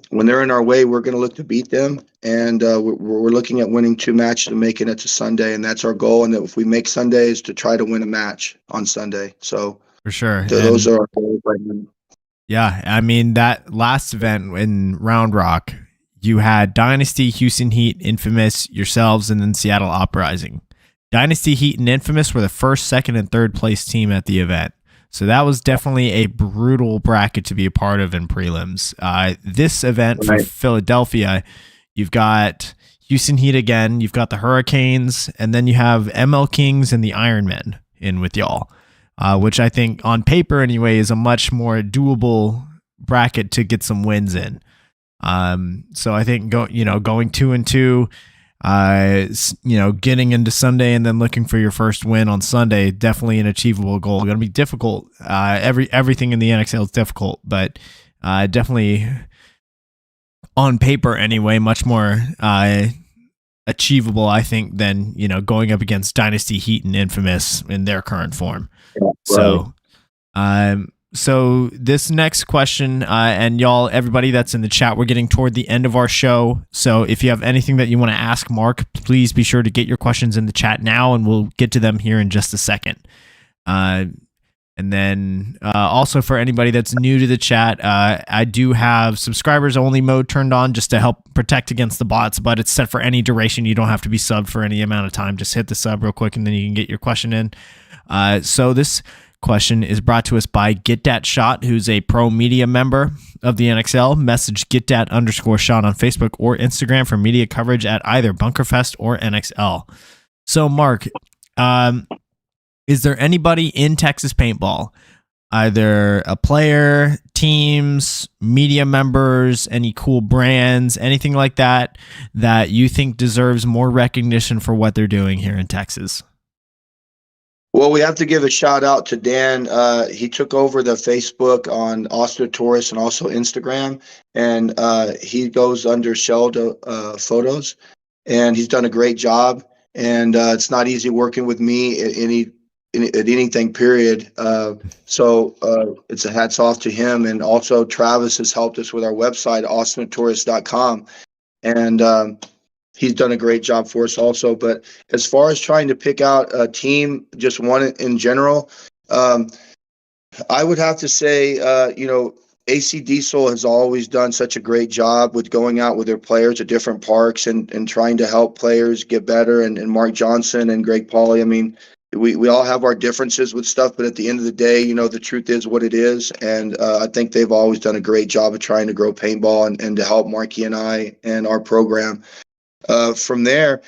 when they're in our way, we're going to look to beat them, and we're looking at winning 2 matches and making it to Sunday, and that's our goal. And if we make Sunday, is to try to win a match on Sunday. So For sure. those are our goals right now. Yeah, I mean, that last event in Round Rock, you had Dynasty, Houston Heat, Infamous, yourselves, and then Seattle Uprising. Dynasty, Heat, and Infamous were the first, second, and third place team at the event. So that was definitely a brutal bracket to be a part of in prelims. This event for Philadelphia, you've got Houston Heat again, you've got the Hurricanes, and then you have ML Kings and the Ironmen in with y'all. Which I think on paper anyway is a much more doable bracket to get some wins in. So I think going 2-2, getting into Sunday and then looking for your first win on Sunday, definitely an achievable goal. Going to be difficult. Everything in the NXL is difficult, but definitely on paper anyway, much more achievable, I think, than going up against Dynasty, Heat, and Infamous in their current form. So, so this next question, and y'all, everybody that's in the chat, we're getting toward the end of our show. So if you have anything that you want to ask Mark, please be sure to get your questions in the chat now, and we'll get to them here in just a second. And then also for anybody that's new to the chat, I do have subscribers only mode turned on just to help protect against the bots, but it's set for any duration. You don't have to be subbed for any amount of time. Just hit the sub real quick and then you can get your question in. So this question is brought to us by Get Dat Shot, who's a pro media member of the NXL. Message GetDat_Shot on Facebook or Instagram for media coverage at either Bunkerfest or NXL. So Mark, is there anybody in Texas Paintball, either a player, teams, media members, any cool brands, anything like that, that you think deserves more recognition for what they're doing here in Texas? Well, we have to give a shout out to Dan. He took over the Facebook on Austin Notorious and also Instagram, and he goes under Shelled Photos, and he's done a great job. And it's not easy working with me at anything, period. So it's a hats off to him. And also Travis has helped us with our website, austinnotorious.com. And he's done a great job for us also. But as far as trying to pick out a team, just one in general, I would have to say, AC Diesel has always done such a great job with going out with their players to different parks and trying to help players get better. And Mark Johnson and Greg Pauly, I mean, we all have our differences with stuff, but at the end of the day, the truth is what it is. And I think they've always done a great job of trying to grow paintball and to help Marky and I and our program. From there,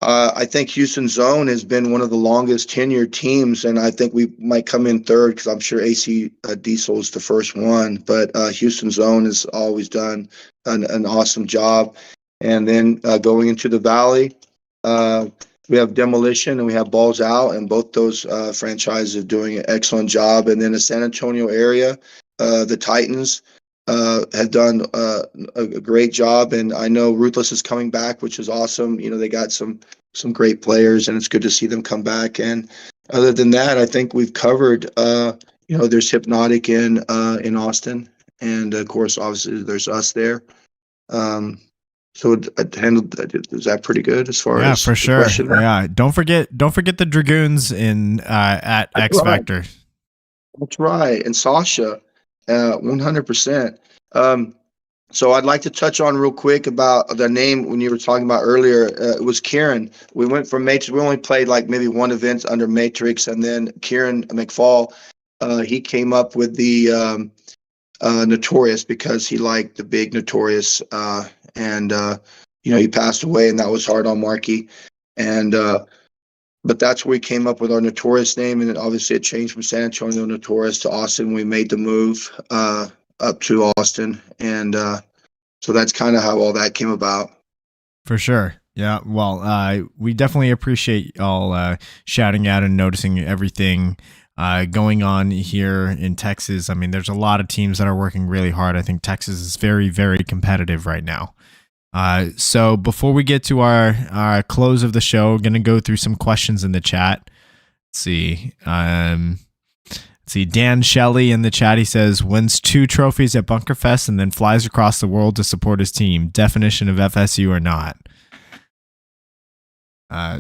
I think Houston Zone has been one of the longest tenured teams, and I think we might come in third because I'm sure AC Diesel is the first one. But Houston Zone has always done an awesome job. And then going into the Valley, we have Demolition and we have Balls Out, and both those franchises are doing an excellent job. And then the San Antonio area, the Titans have done a great job, and I know Ruthless is coming back, which is awesome. They got some great players, and it's good to see them come back. And other than that, I think we've covered. There's Hypnotic in Austin, and of course, obviously, there's us there. So I handled that. Is that pretty good as far as for sure? Yeah, don't forget the Dragoons in at That's X right. Factor. That's right, and Sasha. 100%. So I'd like to touch on real quick about the name when you were talking about earlier. It was Kieran. We went from Matrix. We only played like maybe one event under Matrix, and then Kieran McFall, he came up with the Notorious because he liked the big Notorious, and he passed away, and that was hard on Marky, and but that's where we came up with our Notorious name, and then obviously it changed from San Antonio Notorious to Austin. We made the move up to Austin, and so that's kind of how all that came about. For sure. Yeah. Well, we definitely appreciate y'all shouting out and noticing everything going on here in Texas. I mean, there's a lot of teams that are working really hard. I think Texas is very, very competitive right now. So before we get to our close of the show, we're going to go through some questions in the chat. Let's see. Let's see, Dan Shelley in the chat, he says, wins 2 trophies at Bunkerfest and then flies across the world to support his team. Definition of FSU or not?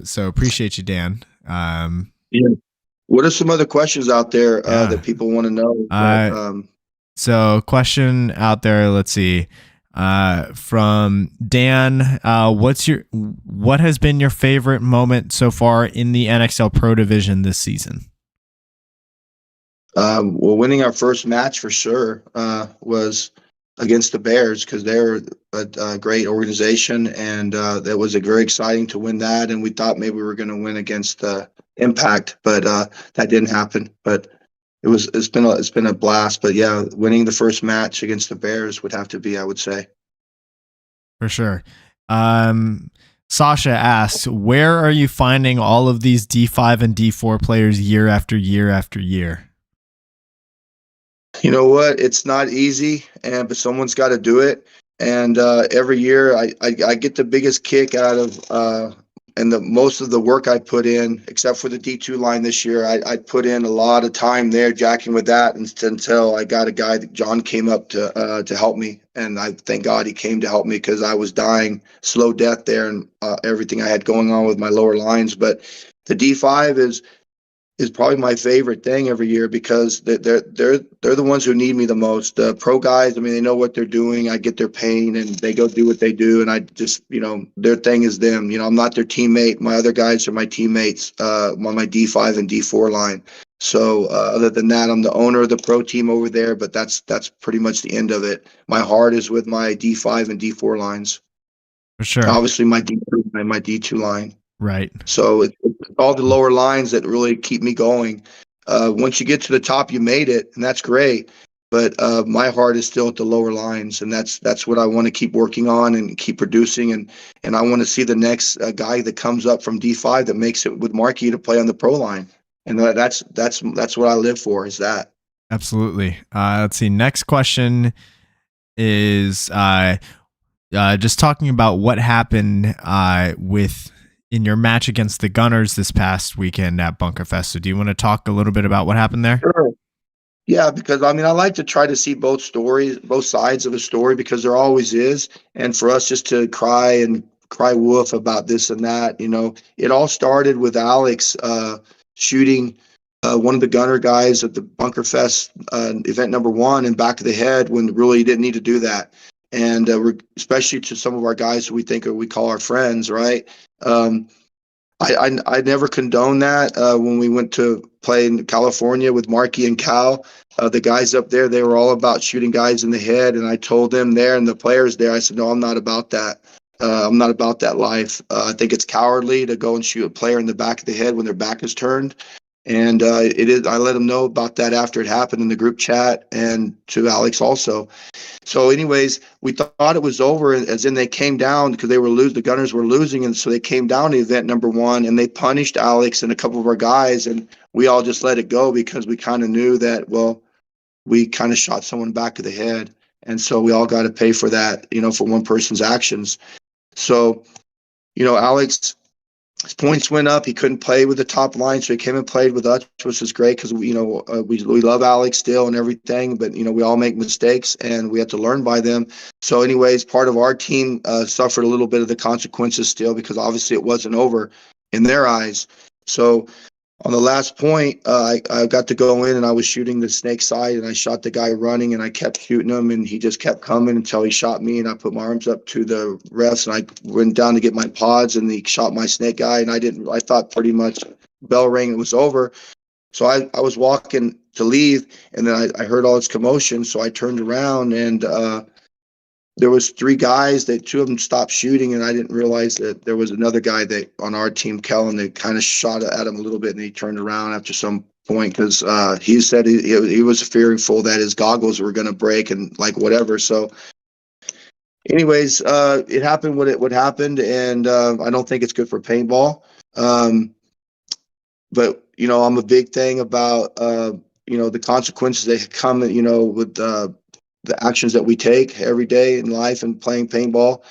So appreciate you, Dan. Yeah. What are some other questions out there that people want to know? So question out there, let's see. From Dan, what has been your favorite moment so far in the NXL Pro Division this season? Well, winning our first match for sure was against the Bears, because they're a great organization, and that was very exciting to win that. And we thought maybe we were going to win against Impact, but that didn't happen. But it's been a blast. But yeah, winning the first match against the Bears would have to be, I would say. For sure. Sasha asks, where are you finding all of these D5 and D4 players year after year after year? You know what? It's not easy, but someone's got to do it. And every year, I get the biggest kick out of, and the most of the work I put in, except for the D2 line this year, I put in a lot of time there jacking with that until I got a guy that John came up to help me, and I thank God he came to help me, because I was dying slow death there, and everything I had going on with my lower lines. But the D5 is probably my favorite thing every year, because they're the ones who need me the most. Pro guys, I mean, they know what they're doing. I get their pain, and they go do what they do, and I just, their thing is them. I'm not their teammate. My other guys are my teammates on my D5 and D4 line. So other than that, I'm the owner of the pro team over there, but that's pretty much the end of it. My heart is with my D5 and D4 lines. For sure. Obviously, my D2 line. Right. So it's all the lower lines that really keep me going. Once you get to the top, you made it, and that's great. But my heart is still at the lower lines, and that's what I want to keep working on and keep producing. And I want to see the next guy that comes up from D5 that makes it with Marky to play on the pro line. And that's what I live for, is that. Absolutely. Let's see. Next question is just talking about what happened in your match against the Gunners this past weekend at Bunkerfest. So do you want to talk a little bit about what happened there? Sure. Yeah, because I like to try to see both sides of a story, because there always is. And for us just to cry wolf about this and that, it all started with Alex shooting one of the Gunner guys at the Bunkerfest event number 1 in back of the head, when really he didn't need to do that. And especially to some of our guys who we call our friends, right? I never condone that. When we went to play in California with Marky and Cal, the guys up there, they were all about shooting guys in the head. And I told them there, and the players there, I said, no, I'm not about that. I'm not about that life. I think it's cowardly to go and shoot a player in the back of the head when their back is turned. And it is. I let them know about that after it happened in the group chat, and to Alex also. So anyways, we thought it was over, as in they came down, because the Gunners were losing, and so they came down to event number 1, and they punished Alex and a couple of our guys, and we all just let it go, because we kind of knew that, well, we kind of shot someone back of the head, and so we all got to pay for that, for one person's actions. So, Alex, his points went up. He couldn't play with the top line, so he came and played with us, which is great, because we love Alex still and everything, but we all make mistakes and we have to learn by them. So anyways, part of our team suffered a little bit of the consequences still, because obviously it wasn't over in their eyes. So on the last point, I got to go in, and I was shooting the snake side, and I shot the guy running, and I kept shooting him, and he just kept coming until he shot me, and I put my arms up to the refs, and I went down to get my pods, and he shot my snake guy, and I thought pretty much bell rang, it was over. So I was walking to leave, and then I heard all this commotion, so I turned around, and there was 3 guys that 2 of them stopped shooting, and I didn't realize that there was another guy that on our team, Kellen, that kind of shot at him a little bit, and he turned around after some point, because he said he was fearful that his goggles were going to break and whatever. So anyways, it happened what happened, and I don't think it's good for paintball. But I'm a big thing about the consequences that come with the actions that we take every day in life and playing paintball.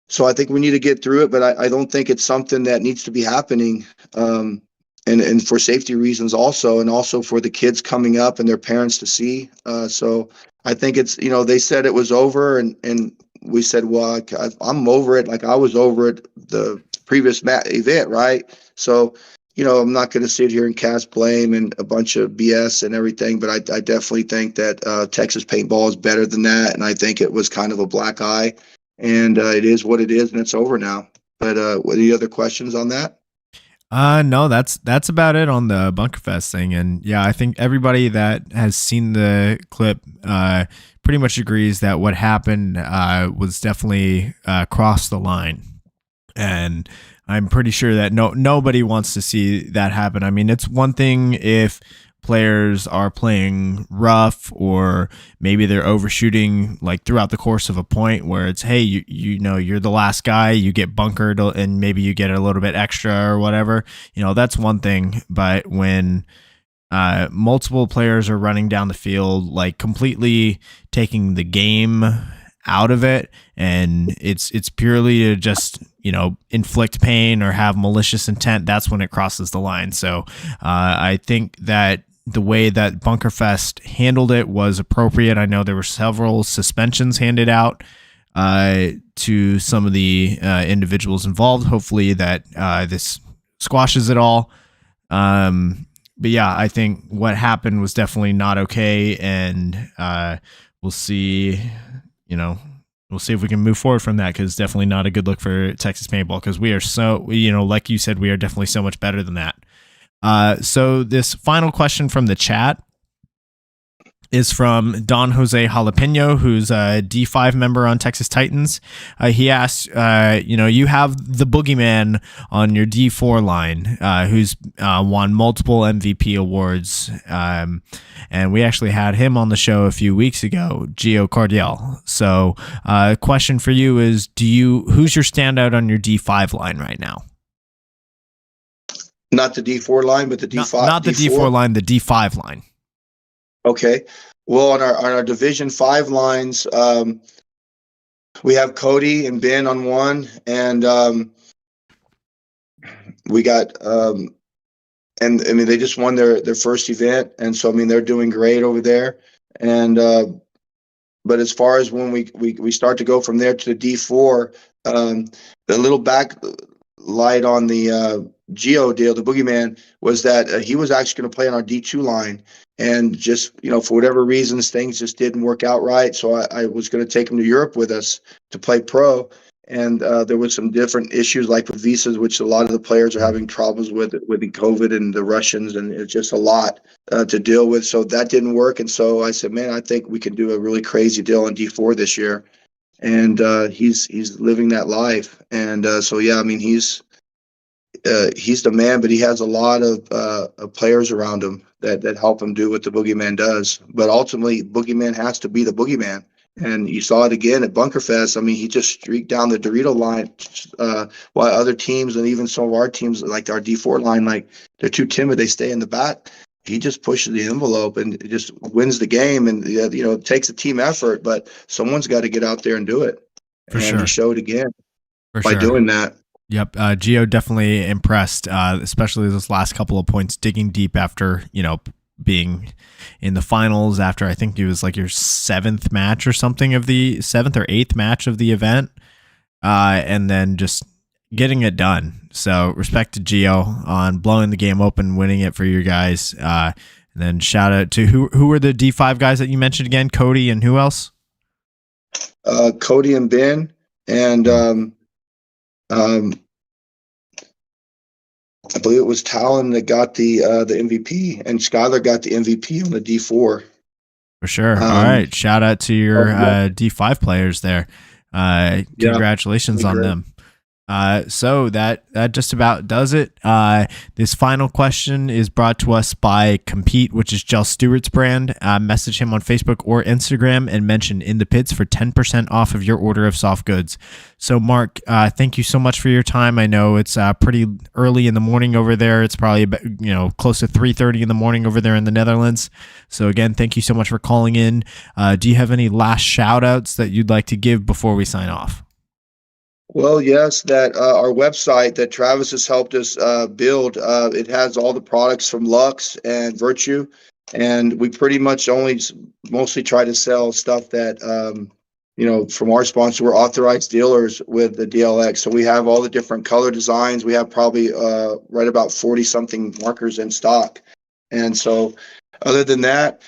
So I think we need to get through it, but I don't think it's something that needs to be happening. And and for safety reasons also, and also for the kids coming up and their parents to see. So I think it's, they said it was over, and we said, well, I'm over it. Like I was over it the previous event, right? So, I'm not going to sit here and cast blame and a bunch of BS and everything, but I definitely think that Texas paintball is better than that, and I think it was kind of a black eye, and it is what it is, and it's over now. But any other questions on that? No, that's about it on the Bunkerfest thing. And yeah, I think everybody that has seen the clip pretty much agrees that what happened was definitely crossed the line. And I'm pretty sure that nobody wants to see that happen. I mean, it's one thing if players are playing rough, or maybe they're overshooting like throughout the course of a point where it's, hey, you're the last guy, you get bunkered and maybe you get a little bit extra or whatever, that's one thing. But when multiple players are running down the field, like completely taking the game out of it, and it's purely to just inflict pain or have malicious intent, that's when it crosses the line. So I think that the way that Bunkerfest handled it was appropriate. I know there were several suspensions handed out to some of the individuals involved. Hopefully that this squashes it all. But yeah, I think what happened was definitely not okay, and we'll see. We'll see if we can move forward from that, because it's definitely not a good look for Texas paintball, because we are so, like you said, we are definitely so much better than that. So this final question from the chat is from Don Jose Jalapeno, who's a D5 member on Texas Titans. He asked, you have the boogeyman on your D4 line, who's won multiple MVP awards. And we actually had him on the show a few weeks ago, Gio Cordial. So question for you is, who's your standout on your D5 line right now? Not the D4 line, but the D5. Not the D4 line, the D5 line. Okay. Well, on our Division 5 lines, we have Cody and Ben on one, and we got and I mean, they just won their first event, and so I mean, they're doing great over there. And but as far as when we start to go from there to the D4, the little back light on the Geo deal, the boogeyman, was that he was actually going to play on our D2 line, and just for whatever reasons, things just didn't work out right. So I was going to take him to Europe with us to play pro, and there was some different issues like with visas, which a lot of the players are having troubles with the COVID and the Russians, and it's just a lot to deal with. So that didn't work, and so I said, man, I think we can do a really crazy deal on D4 this year, and he's living that life. And so yeah, I mean, he's the man, but he has a lot of players around him that help him do what the boogeyman does. But ultimately, boogeyman has to be the boogeyman. And you saw it again at Bunkerfest. I mean, he just streaked down the Dorito line, while other teams and even some of our teams, like our D4 line, like they're too timid. They stay in the back. He just pushes the envelope and just wins the game. And it takes a team effort, but someone's got to get out there and do it. For sure. He showed again by doing that. Yep. Gio definitely impressed, especially those last couple of points, digging deep after, being in the finals after, I think it was like your 7th match or something of the 7th or 8th match of the event. And then just getting it done. So respect to Gio on blowing the game open, winning it for you guys. And then shout out to who were the D5 guys that you mentioned again? Cody and who else? Cody and Ben, and, I believe it was Talon that got the MVP, and Skylar got the MVP on the D4. For sure. All right. Shout out to your D5 players there. Congratulations on them. So that just about does it. This final question is brought to us by Compete, which is Jell Stewart's brand. Message him on Facebook or Instagram and mention In the Pits for 10% off of your order of soft goods. So Mark, thank you so much for your time. I know it's pretty early in the morning over there. It's probably close to 3:30 in the morning over there in the Netherlands. So again, thank you so much for calling in. Do you have any last shout outs that you'd like to give before we sign off? Well, yes, that our website that Travis has helped us build, it has all the products from Lux and Virtue, and we pretty much mostly try to sell stuff that from our sponsor. We're authorized dealers with the DLX, so we have all the different color designs. We have probably right about 40 something markers in stock, and so other than that.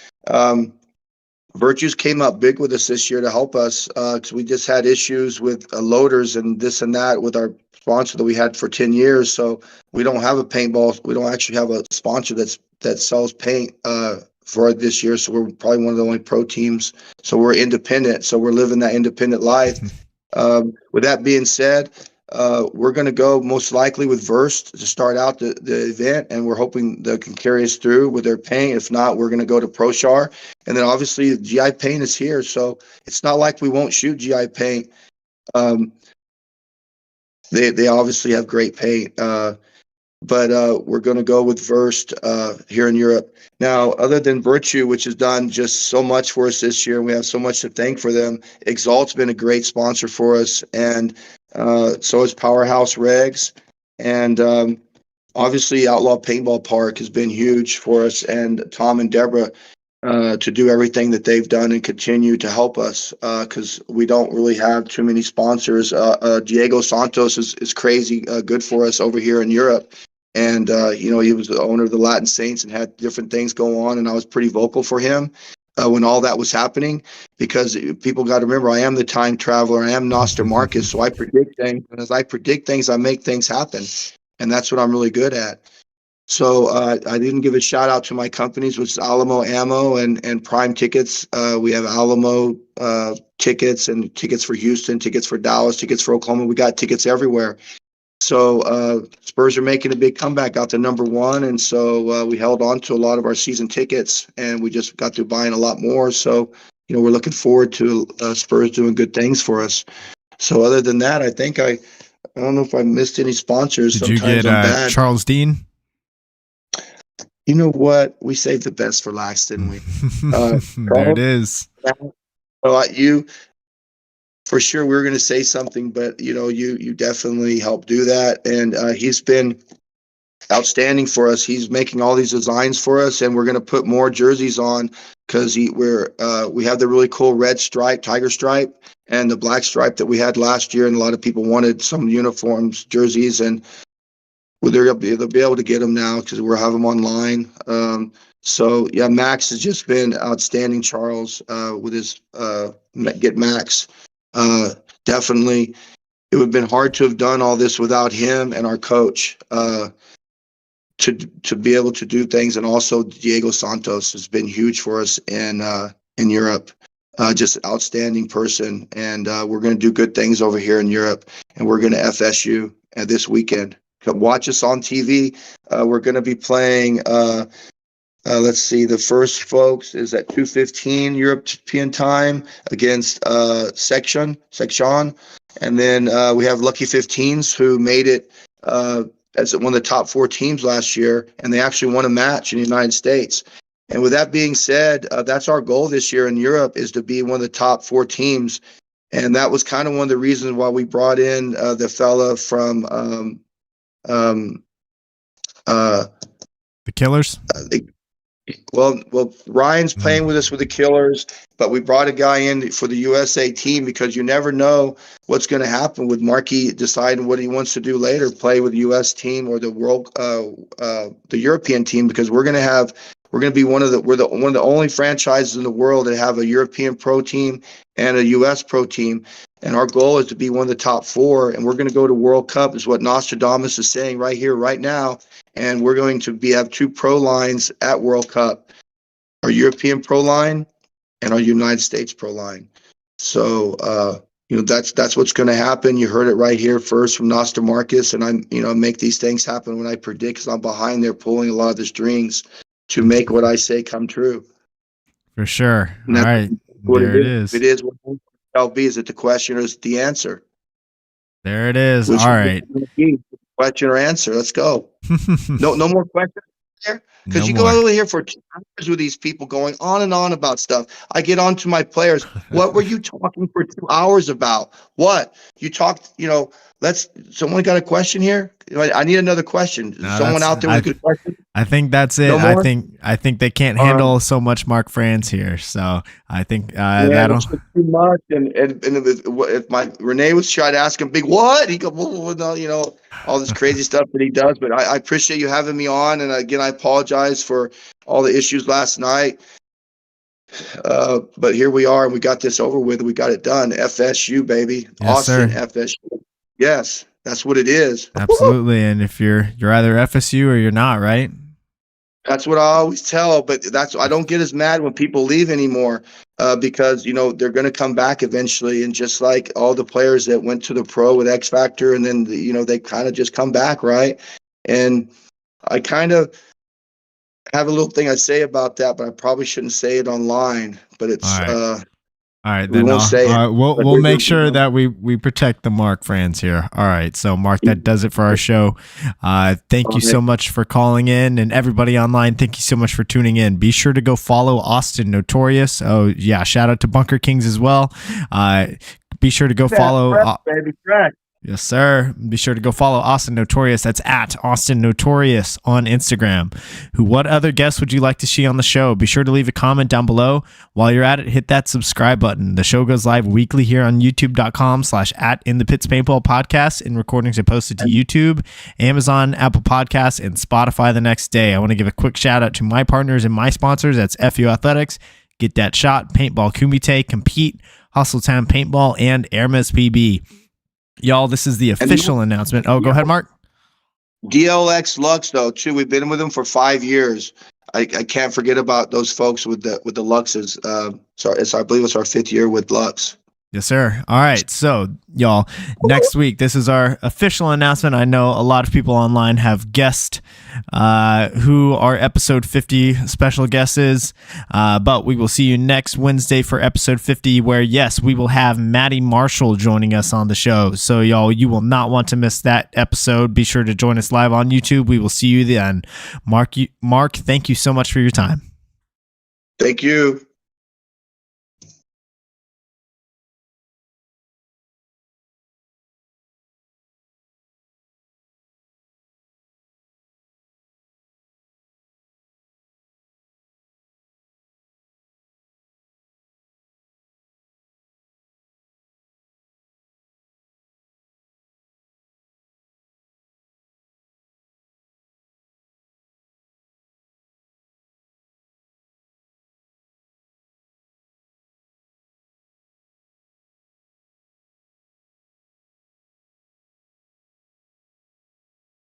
Virtues came up big with us this year to help us because we just had issues with loaders and this and that with our sponsor that we had for 10 years. So we don't have a paintball. We don't actually have a sponsor that sells paint for this year. So we're probably one of the only pro teams. So we're independent. So we're living that independent life. With that being said, we're going to go most likely with Verst to start out the event, and we're hoping they can carry us through with their paint. If not, we're going to go to ProShar, and then obviously GI paint is here, so it's not like we won't shoot GI paint. They obviously have great paint, but we're going to go with Verst here in Europe. Now, other than Virtue, which has done just so much for us this year, and we have so much to thank for them, Exalt's been a great sponsor for us, and so is Powerhouse Regs, and obviously Outlaw Paintball Park has been huge for us, and Tom and Deborah to do everything that they've done and continue to help us because we don't really have too many sponsors. Diego Santos is crazy good for us over here in Europe. And, he was the owner of the Latin Saints and had different things go on, and I was pretty vocal for him. When all that was happening, because people got to remember, I am the time traveler. I am Nostradamus, so I predict things. And as I predict things, I make things happen. And that's what I'm really good at. So I didn't give a shout out to my companies, which is Alamo Ammo and Prime Tickets. We have Alamo tickets and tickets for Houston, tickets for Dallas, tickets for Oklahoma. We got tickets everywhere. So Spurs are making a big comeback out to number one, and so we held on to a lot of our season tickets, and we just got to buying a lot more. So we're looking forward to Spurs doing good things for us. So other than that, I think I don't know if I missed any sponsors. Did you get Charles Dean? You know what? We saved the best for last, didn't we? There it is. You. For sure, we were going to say something, but you definitely helped do that, and he's been outstanding for us. He's making all these designs for us, and we're going to put more jerseys on because we have the really cool red stripe, tiger stripe, and the black stripe that we had last year, and a lot of people wanted some uniforms, jerseys, and they'll be able to get them now because we'll have them online. So yeah, Max has just been outstanding. Charles with his Get Max. Definitely it would have been hard to have done all this without him and our coach to be able to do things. And also Diego Santos has been huge for us in Europe. Just outstanding person, and we're going to do good things over here in Europe, and we're going to FSU this weekend. Come watch us on TV. We're going to be playing let's see, the first, folks, is at 2:15 European time against Section. And then we have Lucky 15s who made it as one of the top 4 teams last year, and they actually won a match in the United States. And with that being said, that's our goal this year in Europe, is to be one of the top 4 teams. And that was kind of one of the reasons why we brought in the fella from the Killers. Well, Ryan's playing with us with the Killers, but we brought a guy in for the USA team because you never know what's going to happen with Markey deciding what he wants to do later, play with the US team or the the European team, because we're going to be one of the only franchises in the world that have a European pro team and a US pro team. And our goal is to be one of the top 4, and we're going to go to World Cup, is what Nostradamus is saying right here, right now. And we're going to have 2 pro lines at World Cup, our European pro line and our United States pro line. So, that's what's going to happen. You heard it right here first from Nostradamus, and I make these things happen when I predict, because I'm behind there pulling a lot of the strings to make what I say come true. For sure. All right. There it is. It is what LB, is it the question or is it the answer? There it is. All right. Question or answer. Let's go. No more questions. there? No Because you go more. over here for 2 hours with these people going on and on about stuff. I get on to my players. What were you talking for 2 hours about? What? You talked, someone got a question here? I need another question. No, Someone out there with a good question? I think that's it. No more? I think they can't All right. handle so much Mark Frans here. So I think Yeah, that'll. it's just too much. And if my Renee was trying to ask him, big what? He go, well, no, all this crazy stuff that he does. But I appreciate you having me on. And again, I apologize for all the issues last night. But here we are, and we got this over with. We got it done. FSU, baby. Yes, Austin, sir. FSU. Yes, that's what it is. Absolutely. And if you're either FSU or you're not, right? That's what I always tell, but I don't get as mad when people leave anymore, because they're going to come back eventually, and just like all the players that went to the pro with X Factor, and then they kind of just come back, right? And I kind of have a little thing I say about that, but I probably shouldn't say it online. But it's All right. All right, we then won't say it. all right, we'll But make sure that we protect the Mark Frans here. All right, so Mark, that does it for our show. Thank you so much for calling in, and everybody online, thank you so much for tuning in. Be sure to go follow Austin Notorious. Oh yeah, shout out to Bunker Kings as well. Be sure to go follow. Baby, correct. Yes, sir. Be sure to go follow Austin Notorious. That's at Austin Notorious on Instagram. What other guests would you like to see on the show? Be sure to leave a comment down below. While you're at it, hit that subscribe button. The show goes live weekly here on youtube.com/@inthepitspaintballpodcast, and recordings are posted to YouTube, Amazon, Apple Podcasts, and Spotify the next day. I want to give a quick shout out to my partners and my sponsors. That's FUAthletics, Get That Shot, Paintball Kumite, Compete, Hustletown Paintball, and Hermes PB. Y'all, this is the official announcement. Oh, go ahead, Mark. DLX Lux, though, too. We've been with them for 5 years. I can't forget about those folks with the Luxes. I believe it's our 5th year with Lux. Yes, sir. All right. So, y'all, next week, this is our official announcement. I know a lot of people online have guessed who our episode 50 special guest is, but we will see you next Wednesday for episode 50, where, yes, we will have Maddie Marshall joining us on the show. So, y'all, you will not want to miss that episode. Be sure to join us live on YouTube. We will see you then. Mark, thank you so much for your time. Thank you.